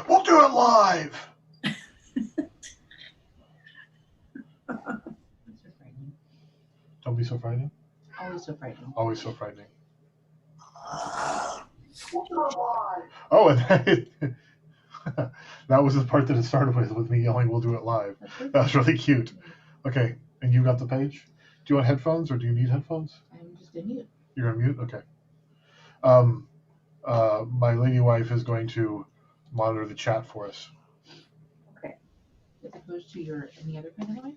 We'll do it live. Don't be so frightening. Always so frightening. Always so frightening. We'll do it live. Oh, and that was the part that it started with me yelling, "We'll do it live." That was really cute. Okay, and you got the page? Do you want headphones or do you need headphones? I'm just going to mute. You're on mute? Okay. My lady wife is going to monitor the chat for us. Okay. As opposed to your any other kind of wife?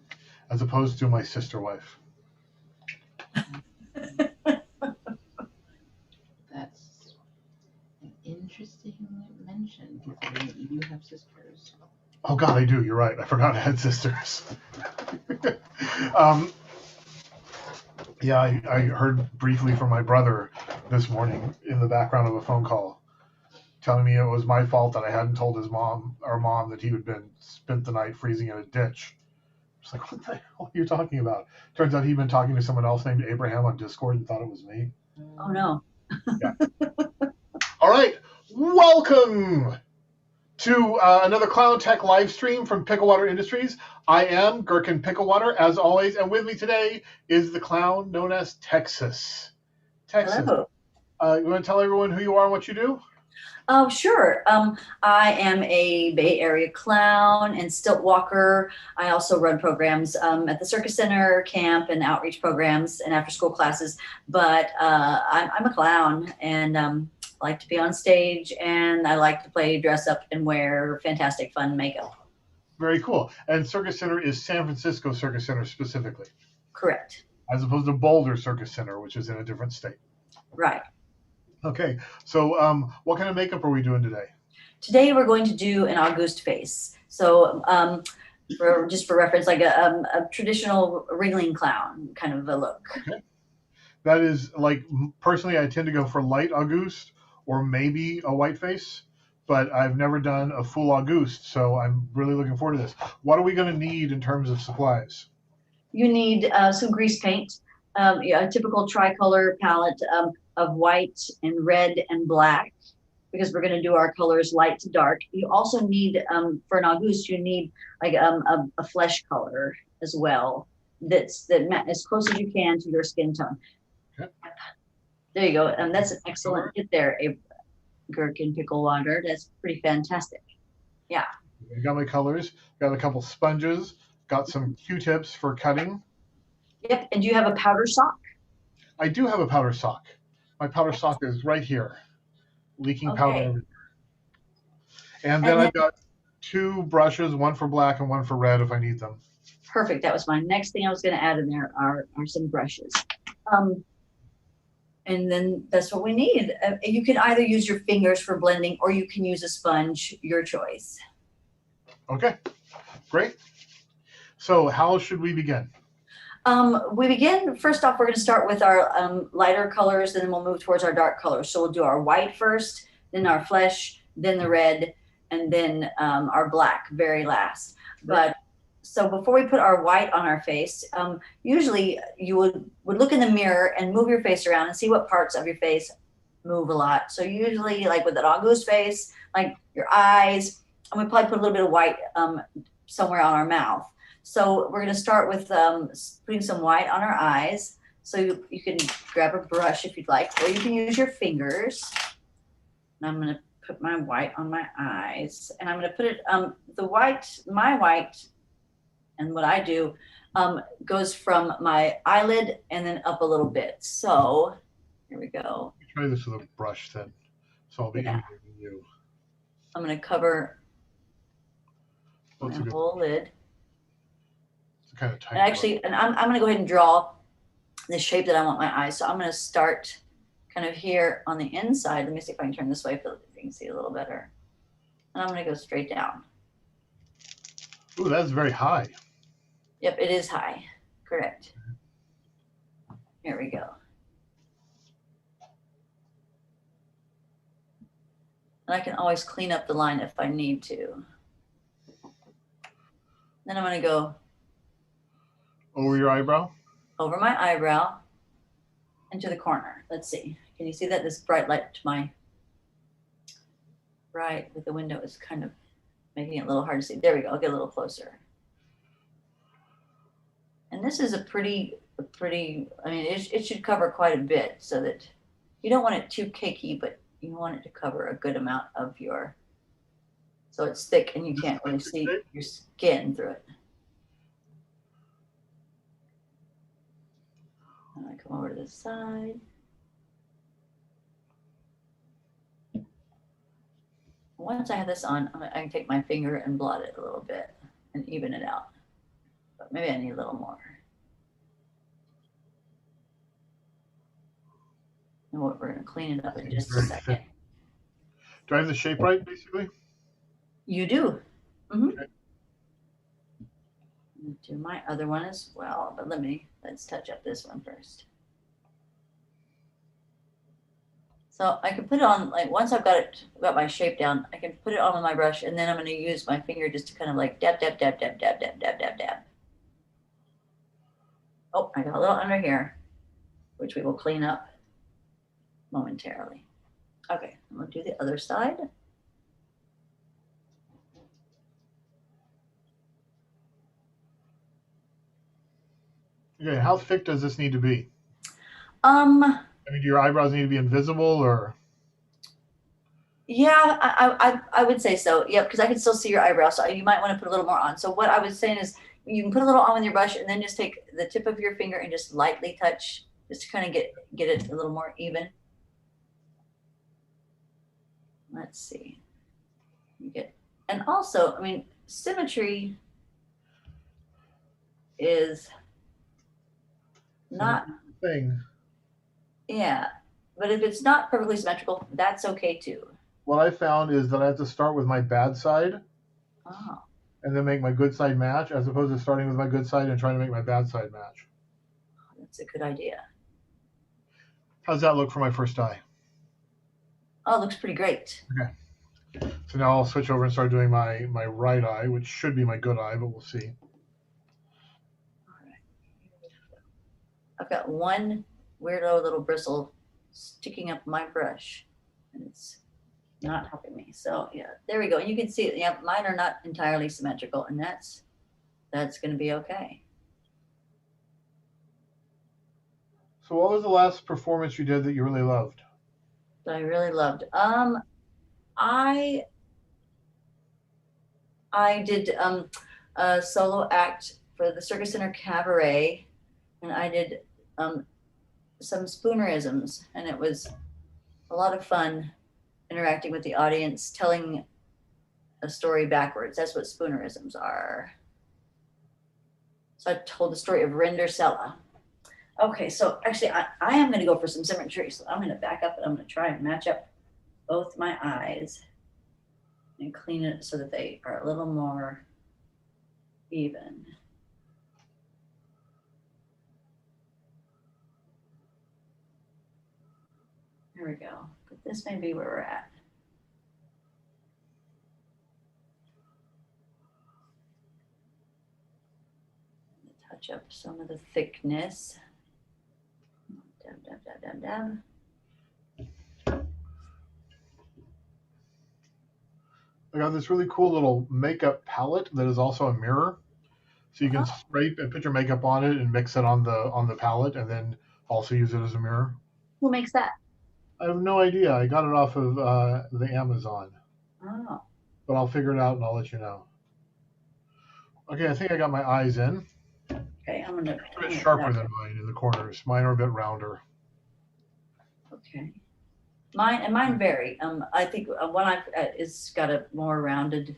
As opposed to my sister wife. That's an interesting mention, considering that you do have sisters. Oh, God, I do. You're right. I forgot I had sisters. Yeah, I heard briefly from my brother this morning in the background of a phone call telling me it was my fault that I hadn't told his mom that he had been spent the night freezing in a ditch. It's like, what the hell are you talking about? Turns out he'd been talking to someone else named Abraham on Discord and thought it was me. Oh, no. Yeah. All right. Welcome to another Clown Tech live stream from Picklewater Industries. I am Gherkin Picklewater, as always, and with me today is the clown known as Texas. Texas. Hello. You want to tell everyone who you are and what you do? Oh, sure. I am a Bay Area clown and stilt walker. I also run programs at the Circus Center, camp, and outreach programs and after-school classes. But I'm a clown and like to be on stage, and I like to play dress up and wear fantastic fun makeup. Very cool. And Circus Center is San Francisco Circus Center specifically. Correct. As opposed to Boulder Circus Center, which is in a different state. Right. Okay, so what kind of makeup are we doing today? Today we're going to do an Auguste face. So just for reference, like a traditional Ringling clown kind of a look. Okay. That is, like, personally, I tend to go for light Auguste or maybe a white face, but I've never done a full Auguste, so I'm really looking forward to this. What are we going to need in terms of supplies? You need some grease paint, a typical tricolor palette of white and red and black, because we're going to do our colors light to dark. You also need, for an Auguste, you need like a flesh color as well, that's as close as you can to your skin tone. Okay. There you go. That's an excellent hit there, Gherkin Picklewater. That's pretty fantastic. Yeah. I got my colors, got a couple sponges, got some Q-tips for cutting. Yep. And do you have a powder sock? I do have a powder sock. My powder sock is right here, leaking powder. And then I've got two brushes, one for black and one for red if I need them. Perfect. That was my next thing I was going to add in there are some brushes. And then that's what we need. You can either use your fingers for blending or you can use a sponge, your choice. Okay, great. So how should we begin? We begin, first off, we're going to start with our lighter colors, and then we'll move towards our dark colors. So we'll do our white first, then our flesh, then the red, and then our black very last. But so before we put our white on our face, usually you would look in the mirror and move your face around and see what parts of your face move a lot. So usually, like with an Auguste face, like your eyes, and we probably put a little bit of white somewhere on our mouth. So we're going to start with putting some white on our eyes. So you can grab a brush if you'd like, or you can use your fingers. And I'm going to put my white on my eyes, and I'm going to put it my white. And what I do goes from my eyelid and then up a little bit. So here we go. Try this with a brush then. So I'll be imitating you. I'm going to cover my whole lid. It's kind of tight. And actually, and I'm going to go ahead and draw the shape that I want my eyes. So I'm going to start kind of here on the inside. Let me see if I can turn this way so you can see a little better. And I'm going to go straight down. Ooh, that's very high. Yep, it is high. Correct. Here we go. And I can always clean up the line if I need to. Then I'm going to go over your eyebrow? Over my eyebrow and to the corner. Let's see. Can you see that? This bright light to my right, with the window is kind of making it a little hard to see. There we go. I'll get a little closer. And this is a pretty, I mean, it should cover quite a bit so that you don't want it too cakey, but you want it to cover a good amount of your, so it's thick and you can't really see your skin through it. And I come over to the side. Once I have this on, I can take my finger and blot it a little bit and even it out. But maybe I need a little more. And we're going to clean it up in just a second. Do I have the shape right, basically? You do. Mm-hmm. Okay. Do my other one as well, but let's touch up this one first. So I can put it on, like, once I've got my shape down, I can put it on with my brush, and then I'm going to use my finger just to kind of like dab, dab, dab, dab, dab, dab, dab, dab, dab. Oh, I got a little under here, which we will clean up momentarily. Okay, I'm going to do the other side. Okay, how thick does this need to be? I mean, do your eyebrows need to be invisible, or? Yeah, I would say so. Yeah, because I can still see your eyebrows, so you might want to put a little more on. So what I was saying is you can put a little on with your brush and then just take the tip of your finger and just lightly touch, just to kind of get it a little more even. Let's see. And also, I mean, symmetry is not thing. Yeah, but if it's not perfectly symmetrical, that's okay too. What I found is that I have to start with my bad side Oh, and then make my good side match, as opposed to starting with my good side and trying to make my bad side match. that's a good idea. How's that look for my first eye? Oh, it looks pretty great. Okay. So now I'll switch over and start doing my right eye, which should be my good eye, but we'll see. All right. I've got one weirdo little bristle sticking up my brush, and it's not helping me. So yeah, there we go. And you can see it. Yeah, mine are not entirely symmetrical, and that's going to be okay. So what was the last performance you did that you really loved? That I really loved. I did a solo act for the Circus Center Cabaret, and I did some spoonerisms, and it was a lot of fun interacting with the audience, telling a story backwards. That's what spoonerisms are. So I told the story of Rendersella. Okay, so actually I am going to go for some symmetry. So I'm going to back up and I'm going to try and match up both my eyes and clean it so that they are a little more even. There we go. But this may be where we're at. Touch up some of the thickness. Dab, dab, dab, dab, dab. I got this really cool little makeup palette that is also a mirror. So you can scrape and put your makeup on it and mix it on the palette and then also use it as a mirror. Who makes that? I have no idea. I got it off of the Amazon. Oh. But I'll figure it out and I'll let you know. Okay, I think I got my eyes in. Okay, I'm gonna. It's a bit sharper than mine in the corners. Mine are a bit rounder. Okay. Mine vary. I think one I've it's got a more rounded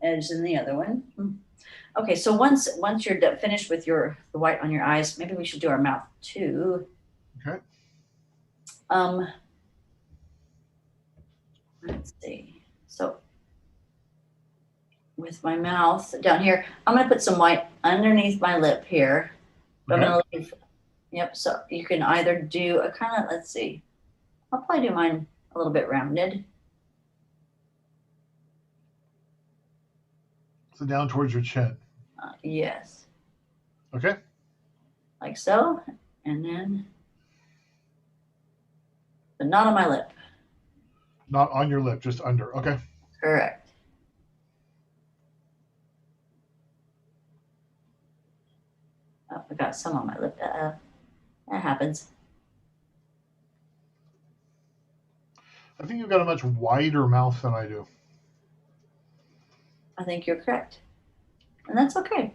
edge than the other one. Okay, so once you're finished with the white on your eyes, maybe we should do our mouth too. Okay. Let's see. So with my mouth down here, I'm going to put some white underneath my lip here. But Okay. I'm going to leave. Yep. So you can either do a kind of, let's see. I'll probably do mine a little bit rounded. So down towards your chin. Yes. Okay. Like so. And then, but not on my lip. Not on your lip, just under. Okay. Correct. Oh, I got some on my lip. That happens. I think you've got a much wider mouth than I do. I think you're correct. And that's okay.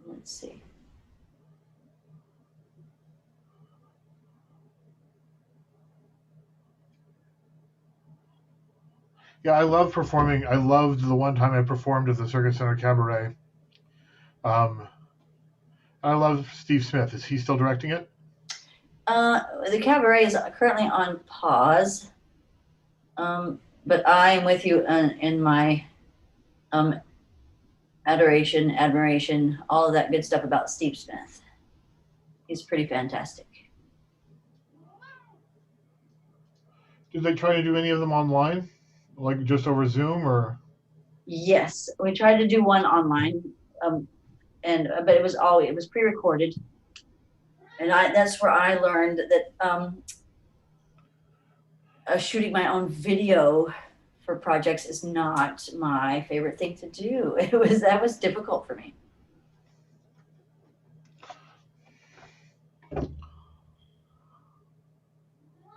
Let's see. Yeah, I love performing. I loved the one time I performed at the Circus Center Cabaret. I love Steve Smith. Is he still directing it? The cabaret is currently on pause. But I am with you in my um, adoration, admiration, all of that good stuff about Steve Smith. He's pretty fantastic. Did they try to do any of them online, like just over Zoom, or? Yes, we tried to do one online, but it was pre-recorded, and that's where I learned that shooting my own video for projects is not my favorite thing to do. That was difficult for me.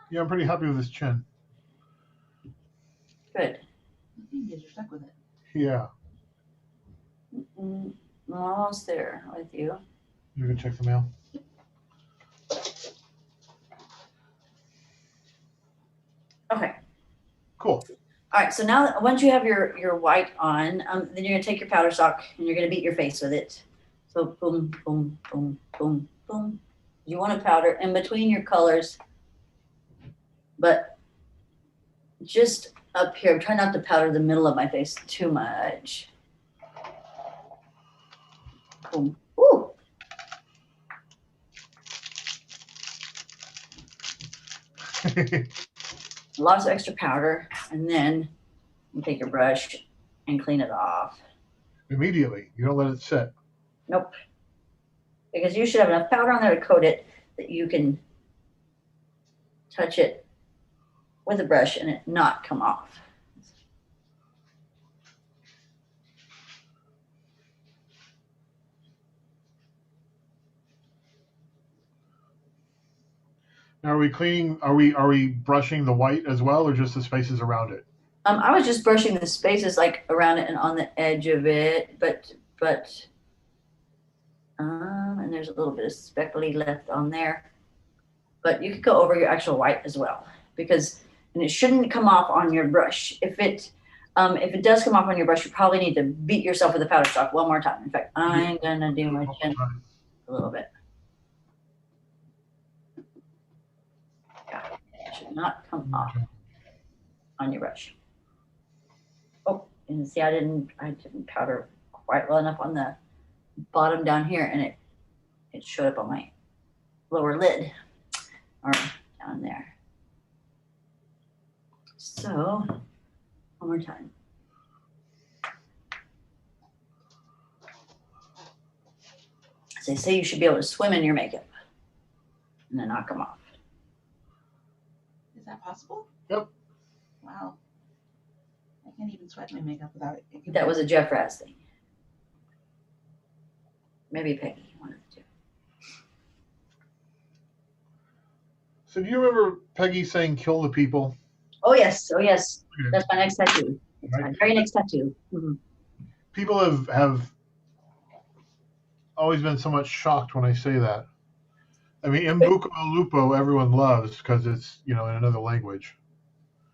Yeah, I'm pretty happy with his chin. Good. Because you're stuck with it. Yeah. I'm almost there with you. You can check the mail. Okay. Cool. All right. So now, once you have your white on, then you're gonna take your powder sock and you're gonna beat your face with it. So boom, boom, boom, boom, boom. You want to powder in between your colors, but just up here. Try not to powder the middle of my face too much. Boom. Ooh. Lots of extra powder, and then you take your brush and clean it off. Immediately. You don't let it sit. Nope. Because you should have enough powder on there to coat it that you can touch it with a brush and it not come off. Now, are we cleaning? Are we brushing the white as well, or just the spaces around it? I was just brushing the spaces like around it and on the edge of it, but and there's a little bit of speckly left on there. But you could go over your actual white as well, and it shouldn't come off on your brush. If it does come off on your brush, you probably need to beat yourself with a powder sock one more time. In fact, I'm gonna do my chin a little bit. Yeah, it should not come off on your brush. Oh, and see, I didn't powder quite well enough on the bottom down here, and it showed up on my lower lid or down there. So one more time. As they say, you should be able to swim in your makeup and then not come off. Is that possible? Yep. Wow. I can't even sweat my makeup without it. That was a Jeff Raz thing. Maybe Peggy, one of the two. So, do you remember Peggy saying "kill the people"? Oh yes, Okay. that's my next tattoo. It's my very next tattoo. Mm-hmm. People have always been somewhat shocked when I say that. I mean, "Mbuko Lupo" everyone loves because it's in another language.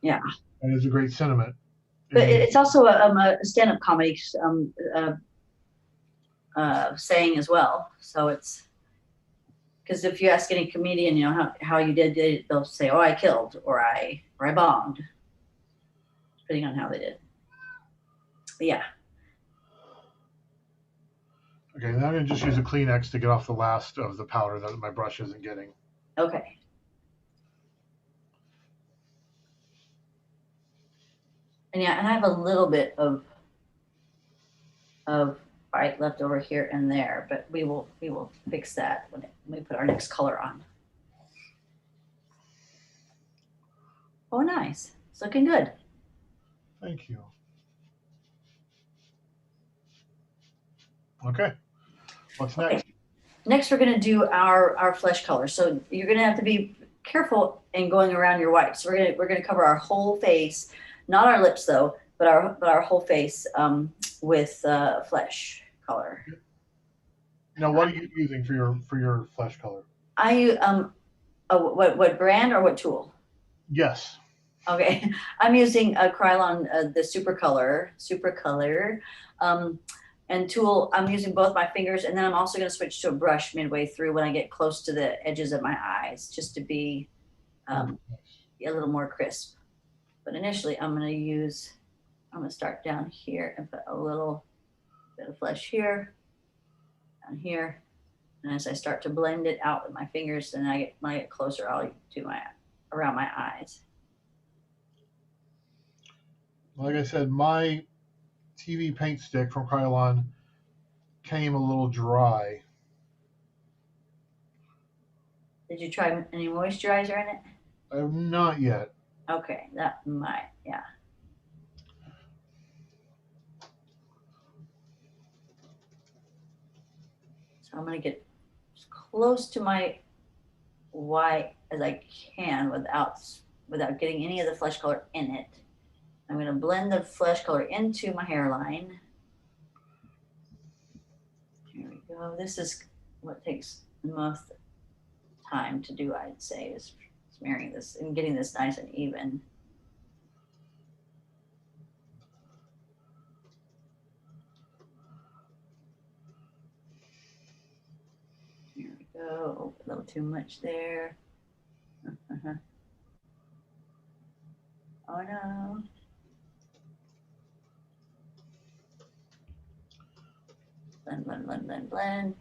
Yeah. And it's a great sentiment. But it's also a stand-up comedy saying as well. So it's because if you ask any comedian, how you did, they'll say, "Oh, I killed," or I bombed, depending on how they did. But yeah. Okay, now I'm going to just use a Kleenex to get off the last of the powder that my brush isn't getting. Okay. And yeah, and I have a little bit of white left over here and there, but we will fix that when we put our next color on. Oh, nice. It's looking good. Thank you. Okay. What's next? Okay. Next, we're going to do our flesh color. So you're going to have to be careful in going around your white. So we're going to cover our whole face, not our lips though, but our whole face with flesh color. Now, what are you using for your flesh color? What brand or what tool? Yes. Okay, I'm using a Krylon, the Super Color, and tool. I'm using both my fingers, and then I'm also going to switch to a brush midway through when I get close to the edges of my eyes, just to be a little more crisp. But initially, I'm going to start down here and put a little bit of flesh here, down here, and as I start to blend it out with my fingers, then when I get closer, I'll do around my eyes. Like I said, my TV paint stick from Krylon came a little dry. Did you try any moisturizer in it? Not yet. Okay, that might, yeah. So I'm going to get as close to my white as I can without getting any of the flesh color in it. I'm going to blend the flesh color into my hairline. Here we go. This is what takes the most time to do, I'd say, is smearing this and getting this nice and even. Here we go. Oh, a little too much there. Oh no. Blend, blend, blend, blend, blend.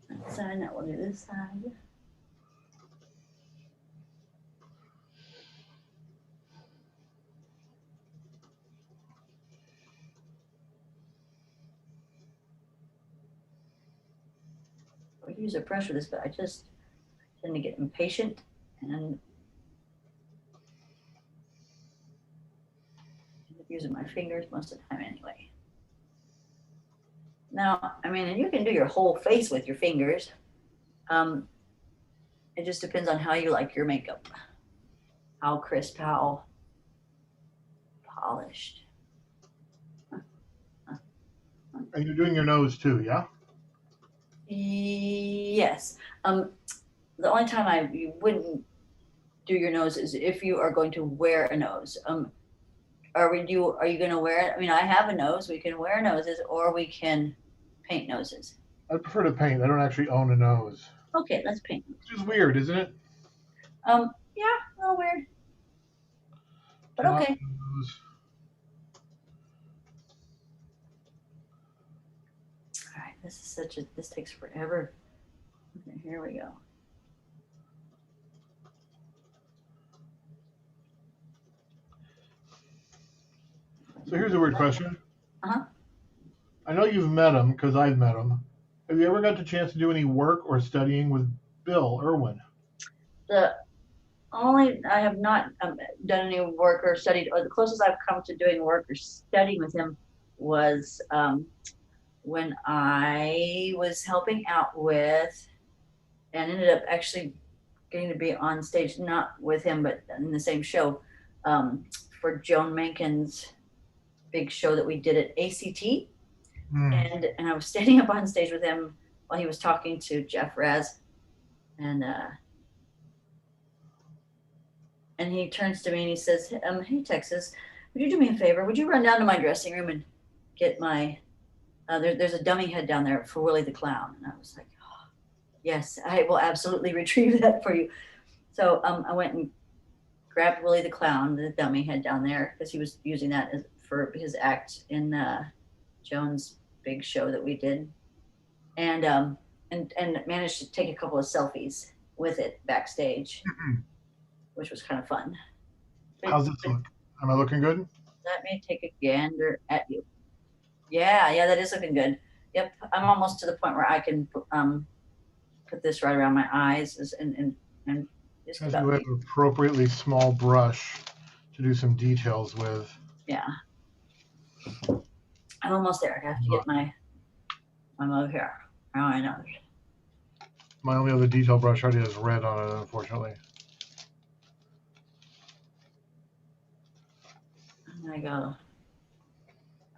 That side, now we'll do this side. I use a brush for this, but I just tend to get impatient and end up using my fingers most of the time anyway. Now, I mean, and you can do your whole face with your fingers. It just depends on how you like your makeup. How crisp, how polished. And you're doing your nose too, yeah? Yes. The only time you wouldn't do your nose is if you are going to wear a nose. Are you going to wear it? I mean, I have a nose. We can wear noses, or we can paint noses. I prefer to paint. I don't actually own a nose. Okay, let's paint. Which is weird, isn't it? Yeah, a little weird. But okay. All right, this takes forever. Okay, here we go. So here's a weird question. Uh-huh. I know you've met him because I've met him. Have you ever got the chance to do any work or studying with Bill Irwin? I have not done any work or studied, or the closest I've come to doing work or studying with him was when I was helping out with, and ended up actually getting to be on stage, not with him, but in the same show, for Joan Mankins' big show that we did at ACT. And I was standing up on stage with him while he was talking to Jeff Raz, and he turns to me and he says, "Hey Texas, would you do me a favor? Would you run down to my dressing room and get my there's a dummy head down there for Willie the Clown?" And I was like, "Oh, yes, I will absolutely retrieve that for you." So I went and grabbed Willie the Clown, the dummy head down there, because he was using that for his act in Joan's big show that we did, and managed to take a couple of selfies with it backstage, which was kind of fun. How's this look? Am I looking good? Let me take a gander at you. Yeah, that is looking good. Yep, I'm almost to the point where I can put this right around my eyes and just As about you have an appropriately small brush to do some details with. yeah. I'm almost there. I have to get my mug here. Oh, I know. My only other detail brush already has red on it, unfortunately. And I go.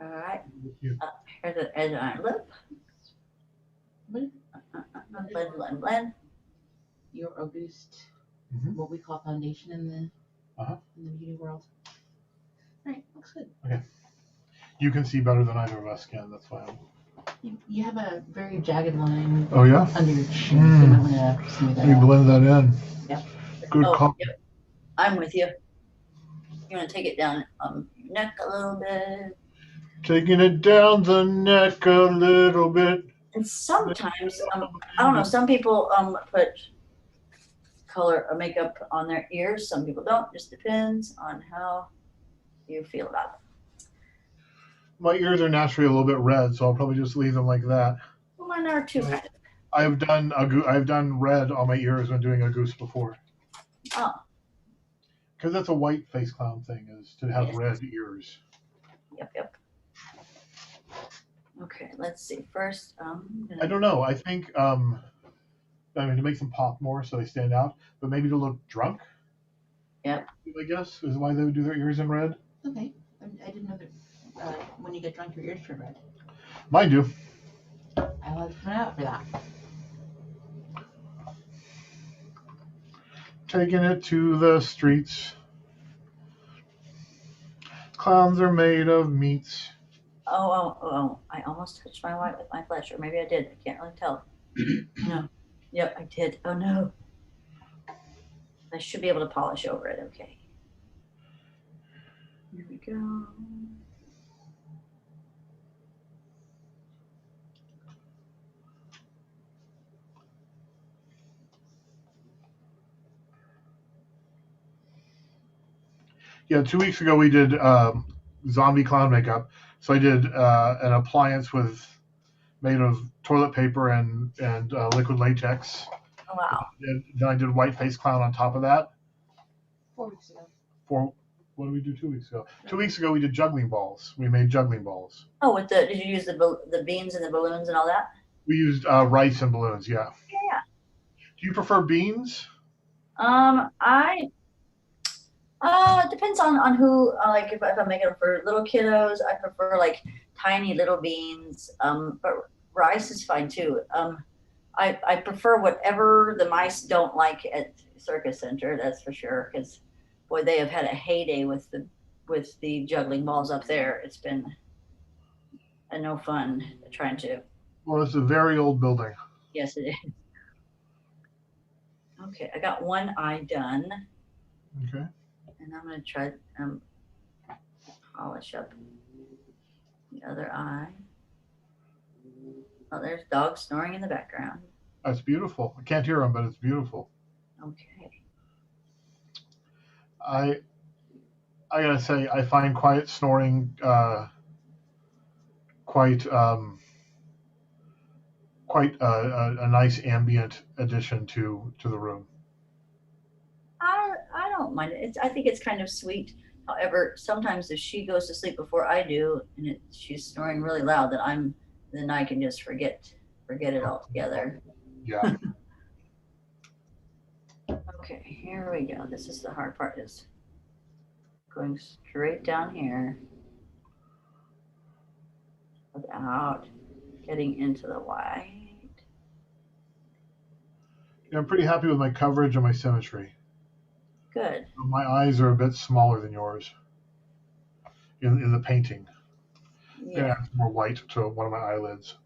All right. Yeah. Up here to the edge of my lip. Blend. Your August, Mhm. what we call foundation in the beauty world. All right, looks good. Okay. You can see better than either of us can. That's why. You have a very jagged line. Oh yeah. Under your chin, so I'm gonna smooth that Let me out. blend that in. Yep. Good call. Yep. I'm with you. You want to take it down your neck a little bit. Taking it down the neck a little bit. And sometimes, I don't know, some people put color or makeup on their ears. Some people don't. Just depends on how you feel about it. My ears are naturally a little bit red, so I'll probably just leave them like that. Well, mine are too. Kind of. I've done red on my ears when doing a goose before. Oh. Because that's a white face clown thing, is to have red ears. Yep. Okay, let's see. First, I don't know. I think I mean to make them pop more so they stand out, but maybe to look drunk. Yep. I guess is why they would do their ears in red. Okay, I didn't know that when you get drunk, your ears turn red. Mine do. I'll have to find out for that. Taking it to the streets. Clowns are made of meats. Oh, I almost touched my white with my flesh, or maybe I did. I can't really tell. No. Yep, I did. Oh no. I should be able to polish over it. Okay. Here we go. Yeah, 2 weeks ago we did zombie clown makeup. So I did an appliance made of toilet paper and liquid latex. Oh, wow. And then I did white face clown on top of that. 4 weeks ago. What did we do 2 weeks ago? 2 weeks ago we did juggling balls. We made juggling balls. Oh, did you use the beans and the balloons and all that? We used rice and balloons. Yeah. Yeah. Do you prefer beans? It depends on who. Like if I'm making them for little kiddos, I prefer like tiny little beans. But rice is fine too. I prefer whatever the mice don't like at Circus Center. That's for sure. Because boy, they have had a heyday with the juggling balls up there. It's been no fun trying to. Well, it's a very old building. Yes, it is. Okay, I got one eye done. Okay. And I'm going to try polish up the other eye. Oh, there's dogs snoring in the background. That's beautiful. I can't hear them, but it's beautiful. Okay. I gotta say, I find quiet snoring quite a nice ambient addition to the room. I don't mind it. I think it's kind of sweet. However, sometimes if she goes to sleep before I do, and she's snoring really loud, then I can just forget it altogether. Yeah. Okay, here we go. This is the hard part, is going straight down here without getting into the white. Yeah, I'm pretty happy with my coverage and my symmetry. Good. My eyes are a bit smaller than yours in the painting. Yeah. Add more white to one of my eyelids.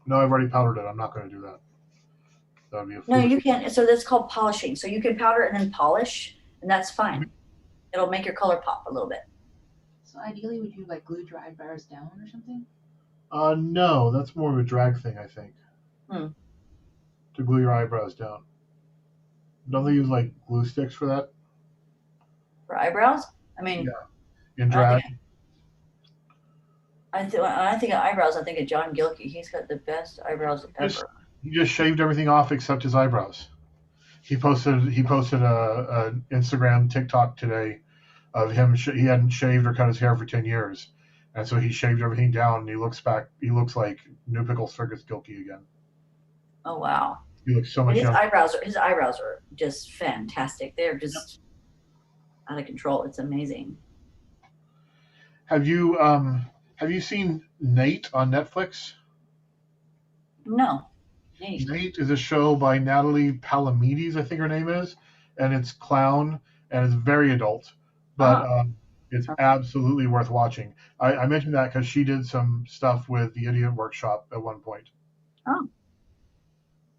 No, I've already powdered it. I'm not going to do that. That would be a No, foolish. you can't. So that's called polishing. So you can powder and then polish, and that's fine. It'll make your color pop a little bit. So ideally, would you like glue your eyebrows down or something? No, that's more of a drag thing, I think. To glue your eyebrows down. Don't they use like glue sticks for that? For eyebrows? I mean, Yeah. In drag. I think of eyebrows. I think of John Gilkey. He's got the best eyebrows ever. He just shaved everything off except his eyebrows. He posted a Instagram TikTok today of him. He hadn't shaved or cut his hair for 10 years, and so he shaved everything down. And he looks like New Pickle Circus Gilkey again. Oh wow! He looks so much His younger. eyebrows are just fantastic. They're just out of control. It's amazing. Have you seen Nate on Netflix? No, Nate. Nate is a show by Natalie Palamides, I think her name is, and it's clown and it's very adult, but it's absolutely worth watching. I mentioned that because she did some stuff with the Idiot Workshop at one point. Oh.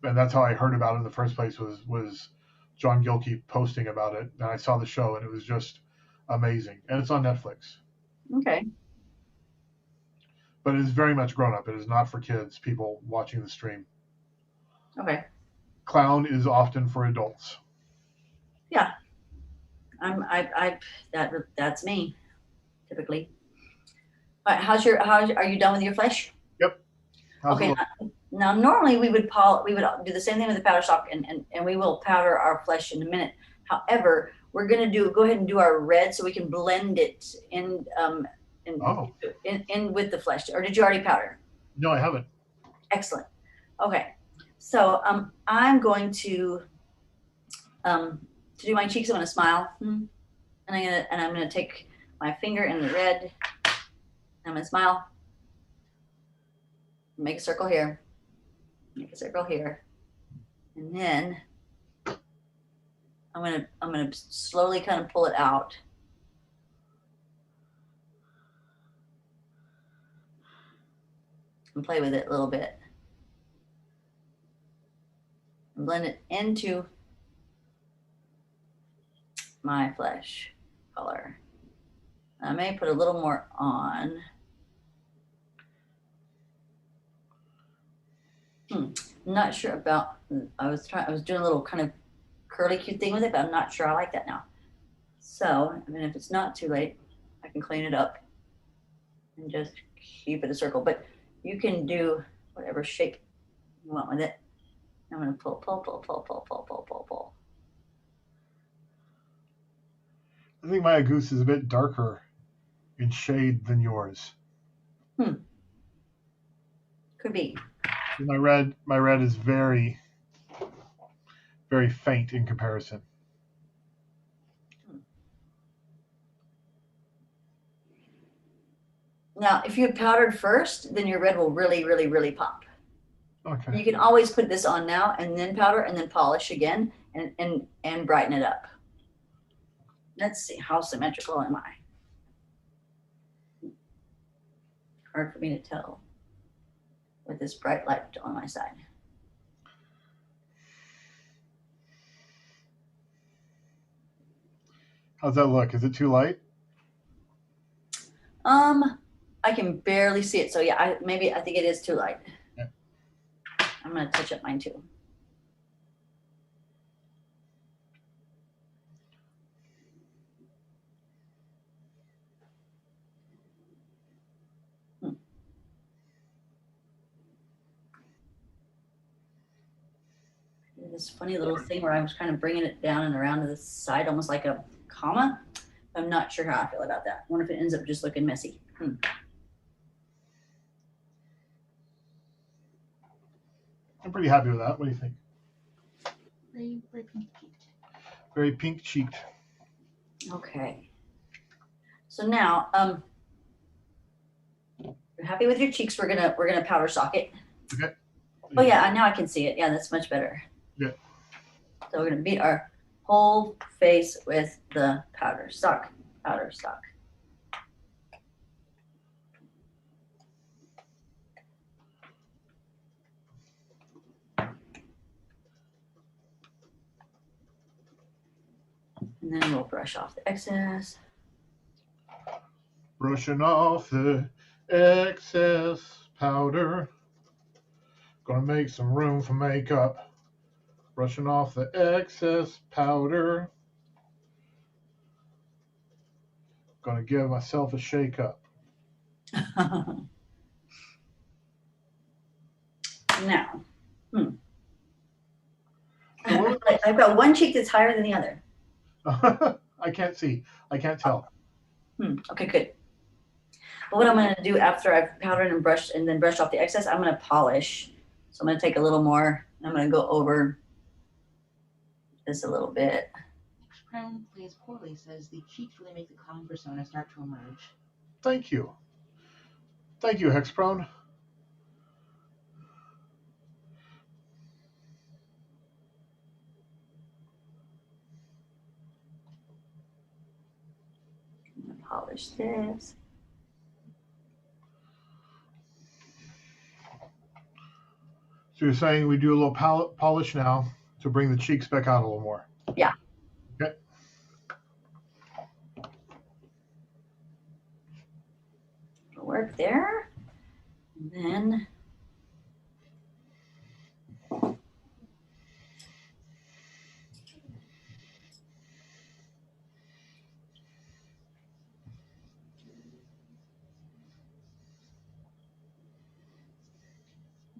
And that's how I heard about it in the first place was John Gilkey posting about it, and I saw the show and it was just amazing. And it's on Netflix. Okay. But it is very much grown up. It is not for kids, people watching the stream. Okay. Clown is often for adults. Yeah. That's me, typically. All right, are you done with your flesh? Yep. Okay. Now normally we would do the same thing with the powder stock, and we will powder our flesh in a minute. However, we're gonna go ahead and do our red so we can blend it in with the flesh. Or did you already powder? No, I haven't. Excellent. Okay. So I'm going to do my cheeks. I'm gonna smile, and I'm gonna take my finger in the red. I'm gonna smile. Make a circle here. Make a circle here, and then I'm gonna slowly kind of pull it out. And play with it a little bit. And blend it into my flesh color. I may put a little more on. Not sure about, I was doing a little kind of curly cute thing with it, but I'm not sure I like that now. So, I mean, if it's not too late, I can clean it up and just keep it a circle. But you can do whatever shape you want with it. I'm going to pull. I think my goose is a bit darker in shade than yours. Could be. My red is very, very faint in comparison. Now, if you powdered first, then your red will really, really, really pop. Okay. You can always put this on now and then powder and then polish again and brighten it up. Let's see, how symmetrical am I? Hard for me to tell with this bright light on my side. How's that look? Is it too light? I can barely see it, so yeah, I think it is too light. Yeah. I'm gonna touch up mine too. This funny little thing where I was kind of bringing it down and around to the side, almost like a comma. I'm not sure how I feel about that. I wonder if it ends up just looking messy. I'm pretty happy with that. What do you think? Very, very pink-cheeked. Very pink-cheeked. Okay. So now, you're happy with your cheeks. We're gonna powder socket. Okay. Oh yeah, now I can see it. Yeah, that's much better. Yeah. So we're gonna beat our whole face with the powder stock. Powder stock. And then we'll brush off the excess. Brushing off the excess powder. Gonna make some room for makeup. Brushing off the excess powder. Gonna give myself a shake up. Now, So what I've got one cheek that's higher than the other. I can't see. I can't tell. Okay, good. But what I'm going to do after I've powdered and brushed and then brushed off the excess, I'm going to polish. So I'm going to take a little more. I'm going to go over this a little bit. Crown plays poorly says the cheeks really make the clown persona start to emerge. Thank you. Thank you, Hexprone. I'm going to polish this. So you're saying we do a little polish now to bring the cheeks back out a little more? Yeah. Okay. Work there. And then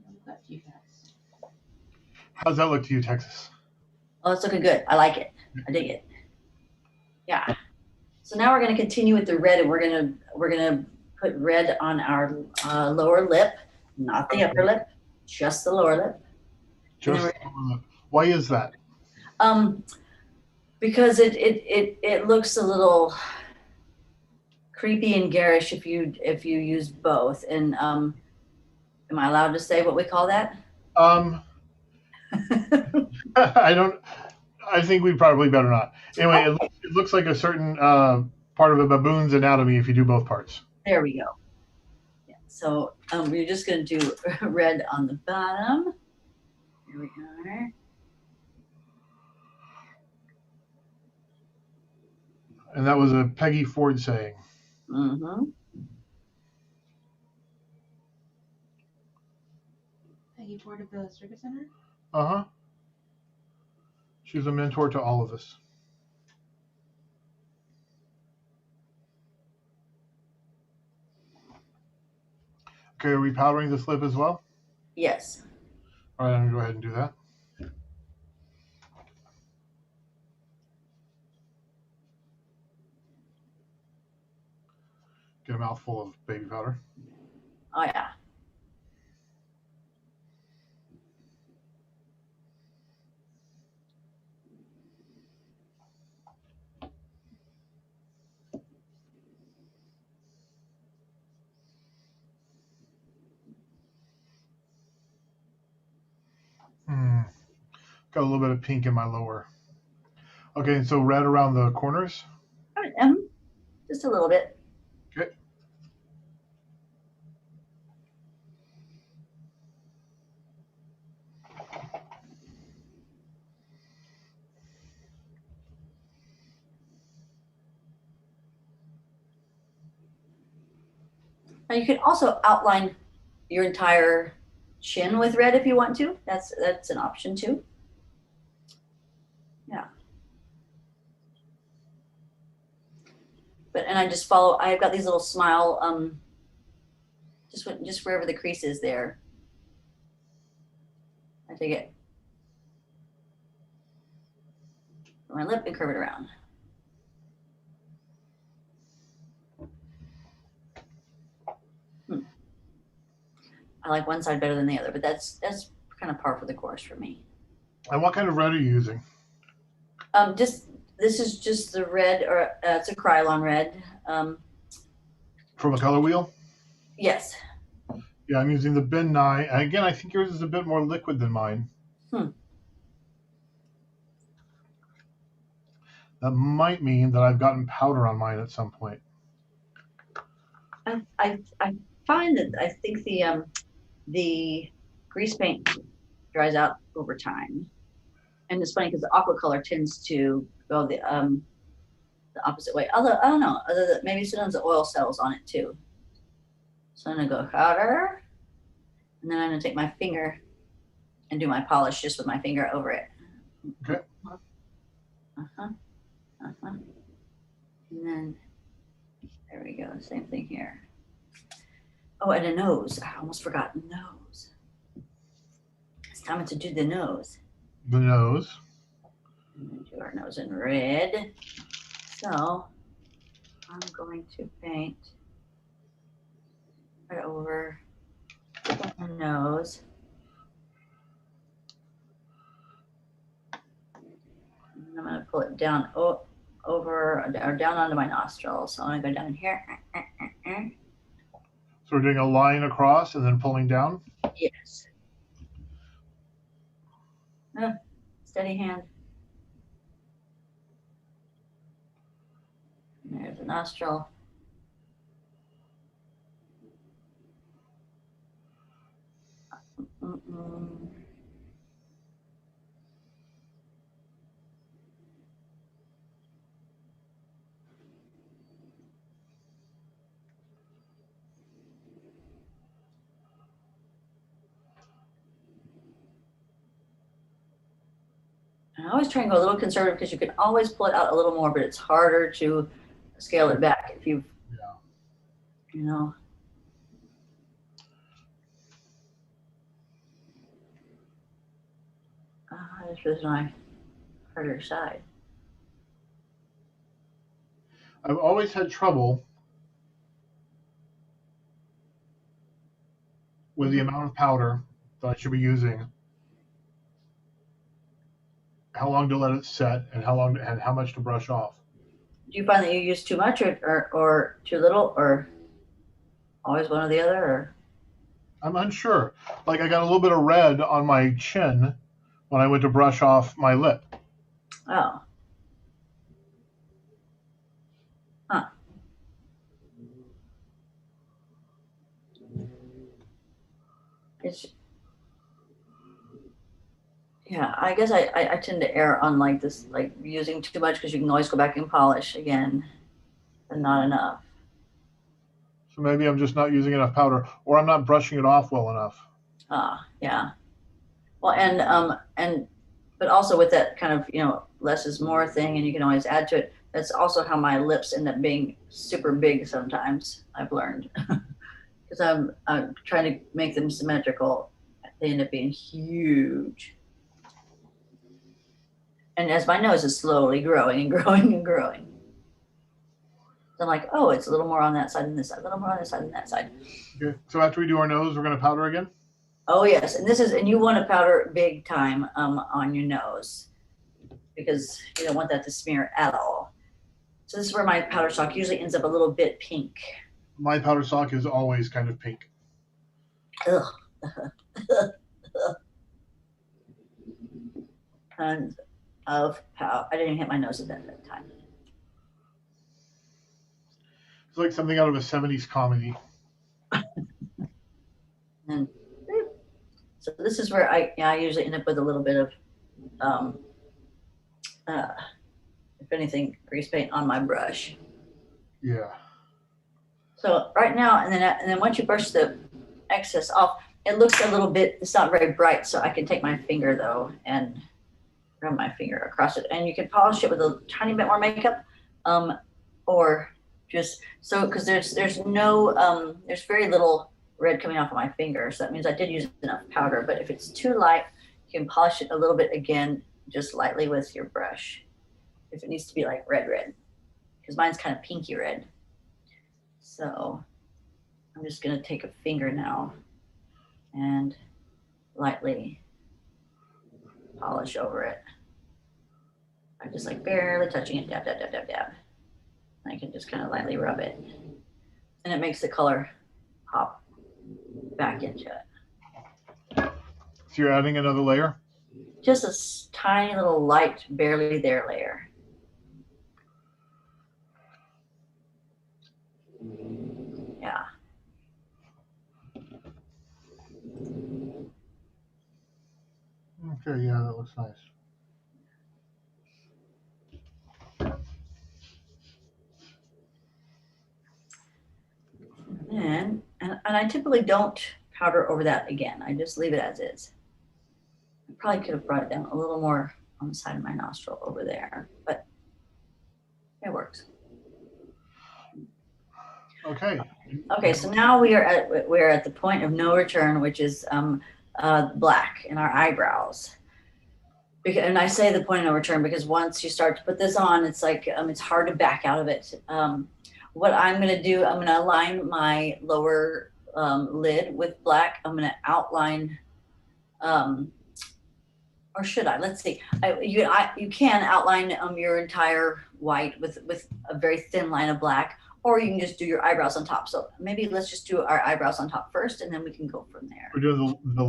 We've got a few guys. How's that look to you, Texas? oh, it's looking good. I like it. I dig it. Yeah. So now we're going to continue with the red, and we're gonna put red on our lower lip, not the upper lip, just the lower lip. Just why is that? Because it looks a little creepy and garish if you use both. And am I allowed to say what we call that? I don't. I think we probably better not. Anyway, it looks like a certain part of a baboon's anatomy if you do both parts. There we go. Yeah. So we're just going to do red on the bottom. Here we are. And that was a Peggy Ford saying. Mm-hmm. Peggy Ford of the Circus Center? Uh-huh. She's a mentor to all of us. Okay, are we powdering this lip as well? Yes. All right, I'm going to go ahead and do that. Get a mouthful of baby powder. Oh, yeah. Got a little bit of pink in my lower. Okay, so red around the corners? Just a little bit. Okay. Now you can also outline your entire chin with red if you want to. That's an option too. Yeah. And I just follow. I've got these little smile. Just wherever the crease is there. I take it from my lip and curve it around. I like one side better than the other, but that's kind of par for the course for me. And what kind of red are you using? This is just the red, or it's a Krylon red. From a color wheel? Yes. Yeah, I'm using the Bin 9. And again, I think yours is a bit more liquid than mine. That might mean that I've gotten powder on mine at some point. I find that I think the grease paint dries out over time, and it's funny because the aqua color tends to go the opposite way. Although I don't know, maybe sometimes the oil settles on it too. So I'm gonna go powder, and then I'm gonna take my finger and do my polish just with my finger over it. Okay. And then there we go. Same thing here. Oh, and a nose. I almost forgot nose. It's time to do the nose. The nose. I'm going to do our nose in red. So I'm going to paint right over the nose. And I'm going to pull it down over or down onto my nostril. So I'm going to go down here. So we're doing a line across and then pulling down. Yes. Steady hand. And there's the nostril. I always try and go a little conservative because you can always pull it out a little more, but it's harder to scale it back if you've, you know. This was my harder side. I've always had trouble with the amount of powder that I should be using, how long to let it set, and how much to brush off. Do you find that you use too much or too little, or always one or the other? Or I'm unsure. Like I got a little bit of red on my chin when I went to brush off my lip. oh, huh? It's yeah. I guess I tend to err on like this, like using too much because you can always go back and polish again, but not enough. So maybe I'm just not using enough powder, or I'm not brushing it off well enough. Yeah. Well, and but also with that kind of less is more thing, and you can always add to it. That's also how my lips end up being super big sometimes. I've learned because I'm trying to make them symmetrical. They end up being huge. And as my nose is slowly growing and growing and growing, I'm like, oh, it's a little more on that side and this side, a little more on this side and that side. Okay. So after we do our nose, we're going to powder again. Oh yes, and you want to powder big time on your nose because you don't want that to smear at all. So this is where my powder stock usually ends up a little bit pink. My powder stock is always kind of pink. Ugh. Tons of powder. I didn't even hit my nose at that time. It's like something out of a 70s comedy. And so this is where I usually end up with a little bit of, if anything, grease paint on my brush. Yeah. So right now, and then once you brush the excess off, it looks a little bit, it's not very bright, so I can take my finger though and run my finger across it. And you can polish it with a tiny bit more makeup, or just so, because there's very little red coming off of my finger, so that means I did use enough powder. But if it's too light, you can polish it a little bit again, just lightly with your brush. If it needs to be like red, because mine's kind of pinky red. So I'm just gonna take a finger now and lightly polish over it. I'm just like barely touching it, dab, dab, dab, dab, dab. I can just kind of lightly rub it, and it makes the color pop back into it. So you're adding another layer? Just a tiny little light, barely there layer. Yeah. Okay, yeah, that looks nice. And I typically don't powder over that again. I just leave it as is. I probably could have brought it down a little more on the side of my nostril over there, but it works. Okay. Okay, so now we're at the point of no return, which is black in our eyebrows. And I say the point of no return because once you start to put this on, it's like it's hard to back out of it. What I'm going to do, I'm going to align my lower lid with black. I'm going to outline, or should I? Let's see. You can outline your entire white with a very thin line of black, or you can just do your eyebrows on top. So maybe let's just do our eyebrows on top first, and then we can go from there. We're doing the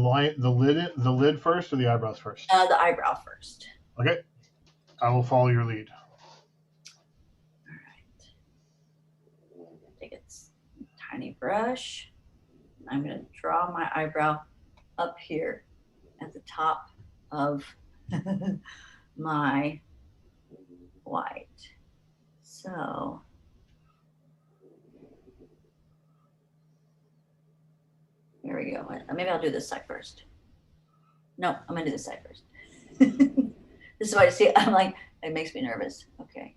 lid first or the eyebrows first? The eyebrow first. Okay. I will follow your lead. All right. Take a tiny brush. I'm going to draw my eyebrow up here at the top of my white. So here we go. Maybe I'll do this side first. No, I'm going to do this side first. This is why I see, I'm like, it makes me nervous. Okay.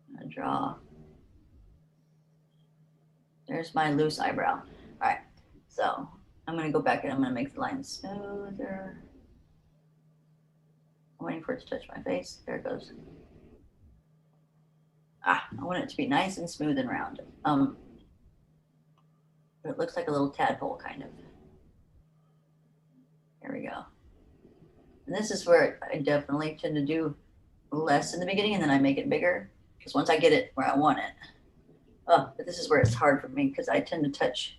I'm going to draw. There's my loose eyebrow. All right. So I'm going to go back and I'm going to make the line smoother. I'm waiting for it to touch my face. There it goes. I want it to be nice and smooth and round. But it looks like a little tadpole kind of. There we go. And this is where I definitely tend to do less in the beginning and then I make it bigger. Because once I get it where I want it. Oh, but this is where it's hard for me because I tend to touch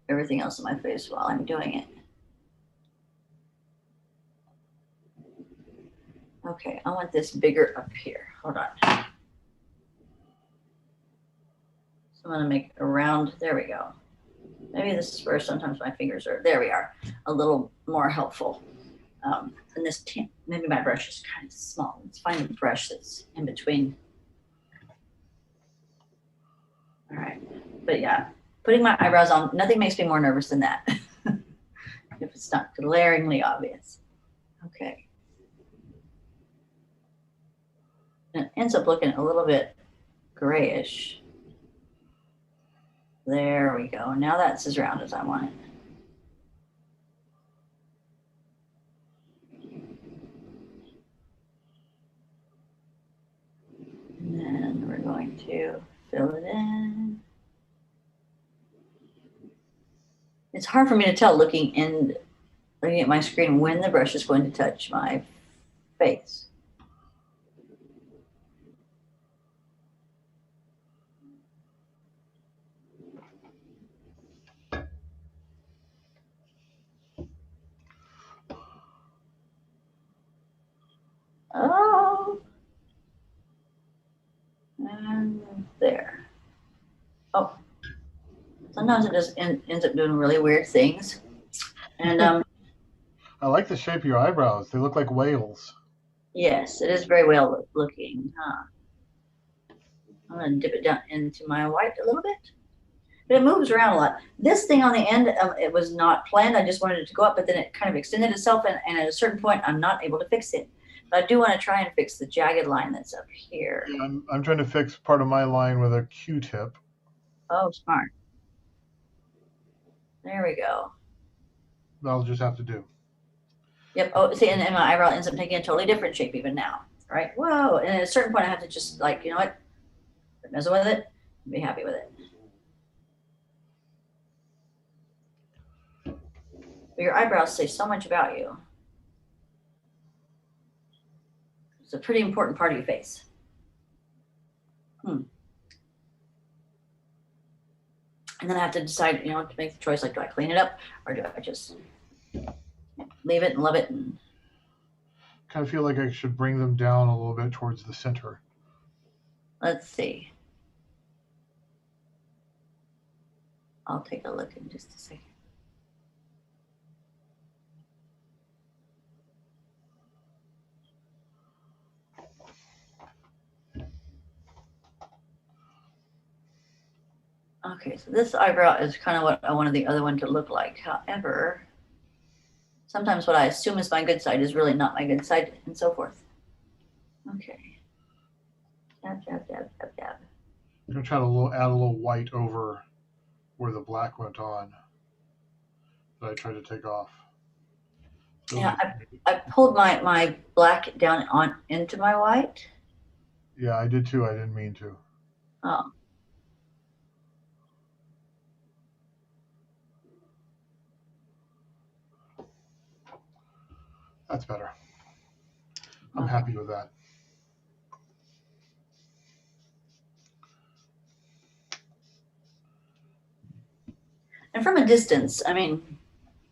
everything else in my face while I'm doing it. Okay, I want this bigger up here. Hold on. So I'm going to make it around. There we go. Maybe this is where sometimes my fingers are. There we are. A little more helpful. And this, maybe my brush is kind of small. Let's find a brush that's in between. All right. But yeah, putting my eyebrows on, nothing makes me more nervous than that. If it's not glaringly obvious. Okay. And it ends up looking a little bit grayish. There we go. Now that's as round as I want it. And then we're going to fill it in. It's hard for me to tell looking at my screen when the brush is going to touch my face. Oh, and there. Oh, sometimes it just ends up doing really weird things. And I like the shape of your eyebrows. They look like whales. yes, it is very well looking, huh? I'm gonna dip it down into my white a little bit, but it moves around a lot. This thing on the end, it was not planned. I just wanted it to go up, but then it kind of extended itself, and at a certain point, I'm not able to fix it. But I do want to try and fix the jagged line that's up here. Yeah, I'm trying to fix part of my line with a Q-tip. Oh, smart. There we go. That'll just have to do. Yep. Oh, see, and my eyebrow ends up taking a totally different shape even now, right? Whoa. And at a certain point, I have to just like, you know what? Mess with it and be happy with it. But your eyebrows say so much about you. It's a pretty important part of your face. And then I have to decide, you know, to make the choice, like, do I clean it up or do I just leave it and love it? And kind of feel like I should bring them down a little bit towards the center. let's see. I'll take a look in just a second. Okay, so this eyebrow is kind of what I wanted the other one to look like. However, sometimes what I assume is my good side is really not my good side, and so forth. Okay. Dab, dab, dab, dab, dab. I'm gonna try to add a little white over where the black went on that I tried to take off. Yeah, I pulled my black down on into my white. Yeah, I did too. I didn't mean to. Oh, That's better. I'm okay. happy with that. And from a distance, I mean,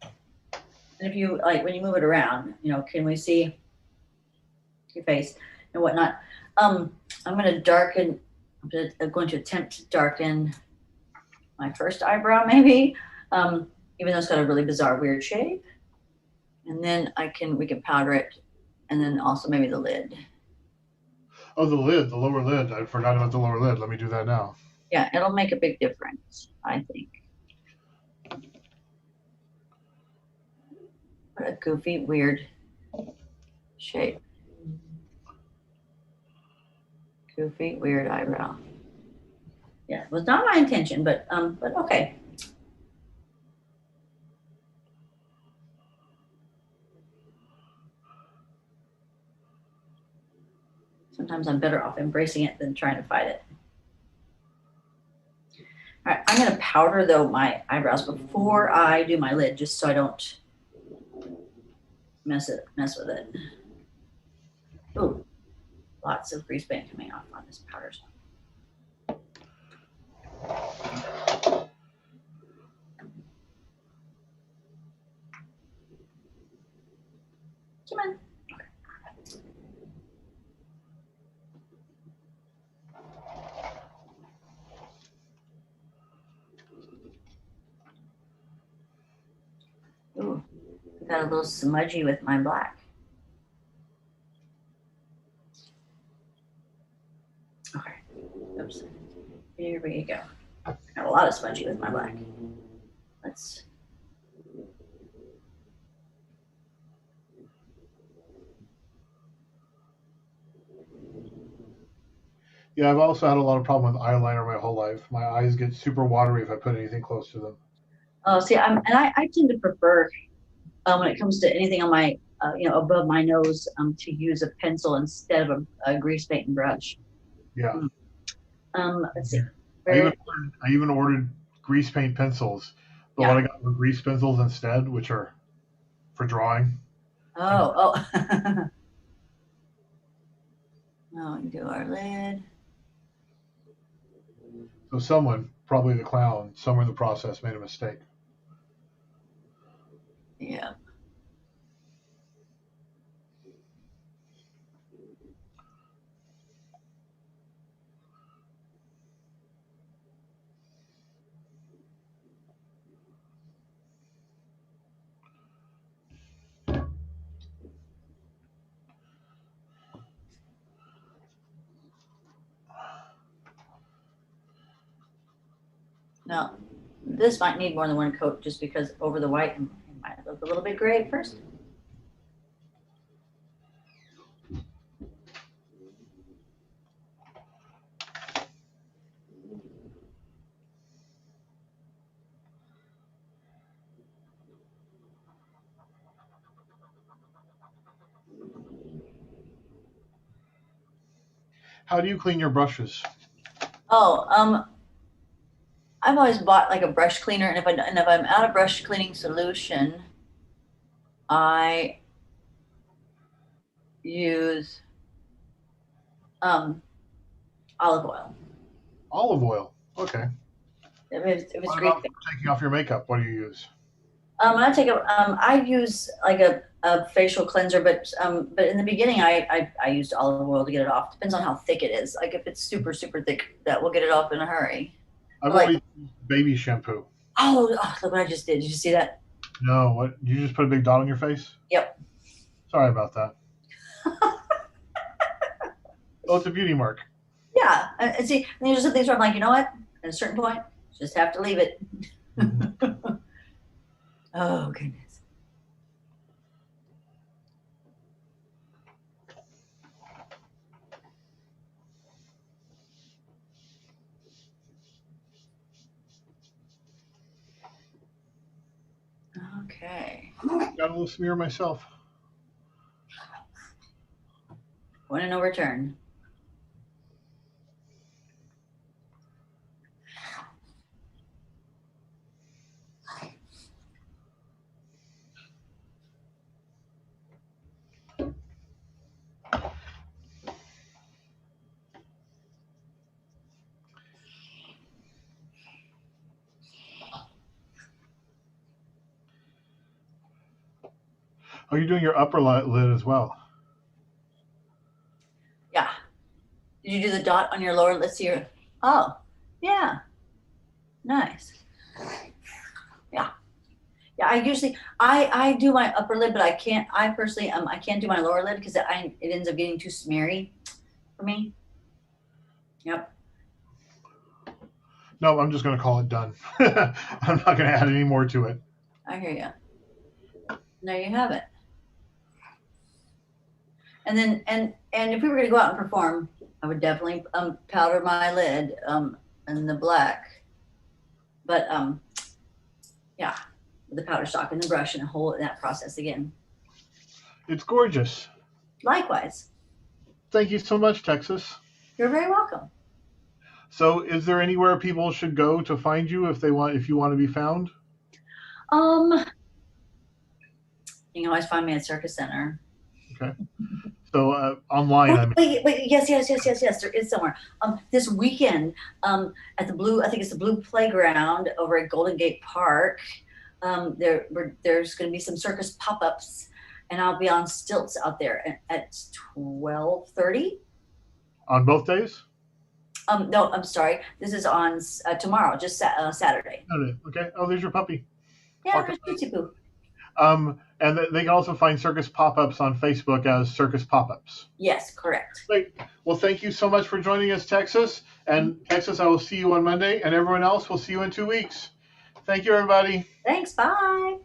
and if you like when you move it around, can we see your face and whatnot? I'm going to darken. I'm going to attempt to darken my first eyebrow, maybe, even though it's got a really bizarre, weird shape. And then we can powder it, and then also maybe the lid. Oh, the lid, the lower lid. I forgot about the lower lid. Let me do that now. Yeah, it'll make a big difference, I think. What a goofy, weird shape. Goofy, weird eyebrow. Yeah, it was not my intention, but okay. Sometimes I'm better off embracing it than trying to fight it. All right, I'm gonna powder though my eyebrows before I do my lid, just so I don't mess with it. Ooh, lots of grease paint coming off on this powder stuff. Come on. Ooh, got a little smudgy with my black. Okay. Oops. Here we go. Got a lot of smudgy with my black. Let's. Yeah, I've also had a lot of problem with eyeliner my whole life. My eyes get super watery if I put anything close to them. Oh, see, I tend to prefer when it comes to anything on my above my nose to use a pencil instead of a grease paint and brush. Yeah. Let's see. I even ordered grease paint pencils, but what I got were grease pencils instead, which are for drawing. Oh. Now we do our lid. So someone, probably the clown, somewhere in the process made a mistake. Yeah. Now, this might need more than one coat just because over the white it might look a little bit gray at first. How do you clean your brushes? Oh, I've always bought like a brush cleaner, and if I'm out of brush cleaning solution, I use olive oil. Olive oil. Okay. If it's What grease about for taking off your makeup? What do you use? I use like a facial cleanser, but in the beginning I used olive oil to get it off. Depends on how thick it is. Like if it's super thick, that will get it off in a hurry. I've Like, always used baby shampoo. oh, look what I just did. Did you see that? No, what? You just put a big dot on your face? Yep. Sorry about that. Oh, it's a beauty mark. Yeah. And see, and there's some things where I'm like, you know what? At a certain point, just have to leave it. Mm-hmm. Oh goodness. Okay. Got a little smear myself. Win and no return. Oh, you're doing your upper lid as well. Yeah. Did you do the dot on your lower? Let's see your. Oh, yeah. Nice. Yeah. Yeah. I do my upper lid, but I can't. I personally I can't do my lower lid because it ends up getting too smeary for me. Yep. No, I'm just going to call it done. I'm not going to add any more to it. I hear you. There you have it. And then and if we were going to go out and perform, I would definitely powder my lid in the black. But yeah, with the powder stock and the brush and the whole that process again. It's gorgeous. Likewise. Thank you so much, Texas. You're very welcome. So, is there anywhere people should go to find you if you want to be found? You can always find me at Circus Center. Okay. So online. Wait, yes. There is somewhere. This weekend, at the Blue, I think it's the Blue Playground over at Golden Gate Park. There's going to be some circus pop-ups, and I'll be on stilts out there at 12:30. On both days? No, I'm sorry. This is on tomorrow, just Saturday. Okay. Oh, there's your puppy. Yeah, there's Tootsie Poo. And they can also find Circus Pop-Ups on Facebook as Circus Pop-Ups. Yes, correct. Great. Well, thank you so much for joining us, Texas. And Texas, I will see you on Monday, and everyone else will see you in 2 weeks. Thank you, everybody. Thanks. Bye.